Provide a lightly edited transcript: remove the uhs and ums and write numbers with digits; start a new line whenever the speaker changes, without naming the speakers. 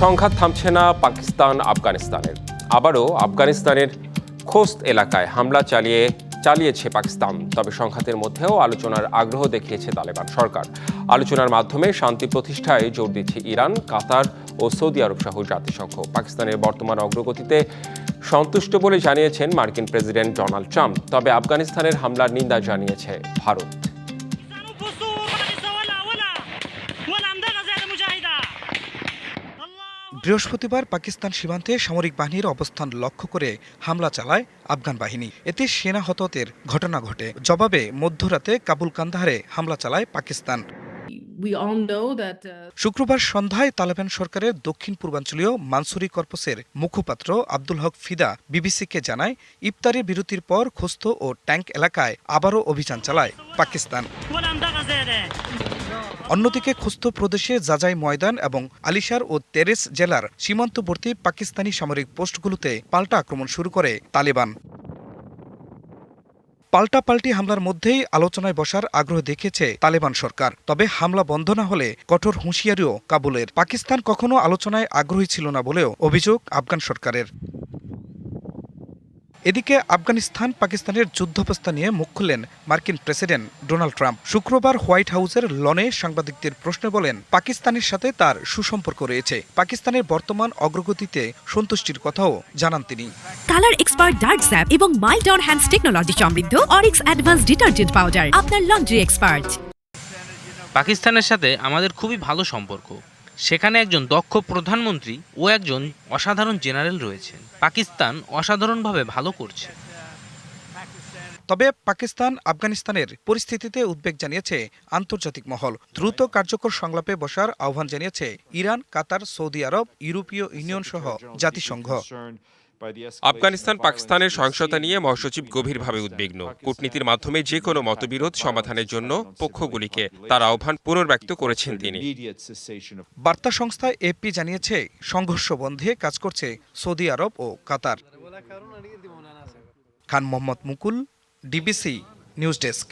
সংঘাত থামছে না পাকিস্তান আফগানিস্তানের। আবারও আফগানিস্তানের খোস্ত এলাকায় হামলা চালিয়েছে পাকিস্তান। তবে সংঘাতের মধ্যেও আলোচনার আগ্রহ দেখিয়েছে তালেবান সরকার। আলোচনার মাধ্যমে শান্তি প্রতিষ্ঠায় জোর দিচ্ছে ইরান, কাতার ও সৌদি আরব সহ জাতিসংঘ। পাকিস্তানের বর্তমান অগ্রগতিতে সন্তুষ্ট বলে জানিয়েছেন মার্কিন প্রেসিডেন্ট ডোনাল্ড ট্রাম্প। তবে আফগানিস্তানের হামলার নিন্দা জানিয়েছে ভারত।
বৃহস্পতিবার পাকিস্তান সীমান্তে সামরিক বাহিনীর অবস্থান লক্ষ্য করে হামলা চালায় আফগান বাহিনী। এতে সেনা হতাহতের ঘটনা ঘটে। জবাবে মধ্যরাতে কাবুল কান্দাহারে হামলা চালায় পাকিস্তান। শুক্রবার সন্ধ্যায় তালেবান সরকারের দক্ষিণ পূর্বাঞ্চলীয় মানসুরি কর্পসের মুখপাত্র আব্দুল হক ফিদা বিবিসিকে জানায়, ইফতারি বিরতির পর খোস্ত ও ট্যাঙ্ক এলাকায় আবারও অভিযান চালায় পাকিস্তান। অন্যদিকে খোস্ত প্রদেশে জাজাই ময়দান এবং আলিশার ও তেরেস জেলার সীমান্তবর্তী পাকিস্তানি সামরিক পোস্টগুলোতে পাল্টা আক্রমণ শুরু করে তালেবান। পাল্টাপাল্টি হামলার মধ্যেই আলোচনায় বসার আগ্রহ দেখিয়েছে তালেবান সরকার। তবে হামলা বন্ধ না হলে কঠোর হুঁশিয়ারিও কাবুলের। পাকিস্তান কখনো আলোচনায় আগ্রহী ছিল না বলেও অভিযোগ আফগান সরকারের। এদিকে আফগানিস্তান পাকিস্তানের যুদ্ধাবস্থা নিয়ে মুখ খুললেন মার্কিন প্রেসিডেন্ট ডোনাল্ড ট্রাম্প। শুক্রবার হোয়াইট হাউসের লনে সাংবাদিকদের প্রশ্নে বলেন, পাকিস্তানের সাথে তার সুসম্পর্ক রয়েছে। পাকিস্তানের বর্তমান অগ্রগতিতে সন্তুষ্টির কথাও জানান তিনি।
কালার এক্সপার্ট ডার্ক স্যাপ এবং মাইল্ড অন হ্যান্ডস টেকনোলজি সমৃদ্ধ অরিক্স অ্যাডভান্স ডিটারজেন্ট পাউডার আপনার লন্ড্রি এক্সপার্ট।
পাকিস্তানের সাথে আমাদের খুবই ভালো সম্পর্ক। সেখানে একজন দক্ষ প্রধানমন্ত্রী ও একজন অসাধারণ জেনারেল রয়েছেন। পাকিস্তান অসাধারণভাবে ভালো করছে।
তবে পাকিস্তান আফগানিস্তানের পরিস্থিতিতে উদ্বেগ জানিয়েছে আন্তর্জাতিক মহল। দ্রুত কার্যকর সংলাপে বসার আহ্বান জানিয়েছে ইরান, কাতার, সৌদি আরব, ইউরোপীয় ইউনিয়ন সহ জাতিসংঘ।
আফগানিস্তান পাকিস্তানের সহিংসতা নিয়ে মহাসচিব গভীরভাবে উদ্বিগ্ন। কূটনীতির মাধ্যমে যে কোনো মতবিরোধ সমাধানের জন্য পক্ষগুলিকে তার আহ্বান পুনর্ব্যক্ত করেছেন তিনি।
বার্তা সংস্থা এপি জানিয়েছে, সংঘর্ষ বন্ধে কাজ করছে সৌদি আরব ও কাতার। খান মোহাম্মদ মুকুল, ডিবিসি নিউজ ডেস্ক।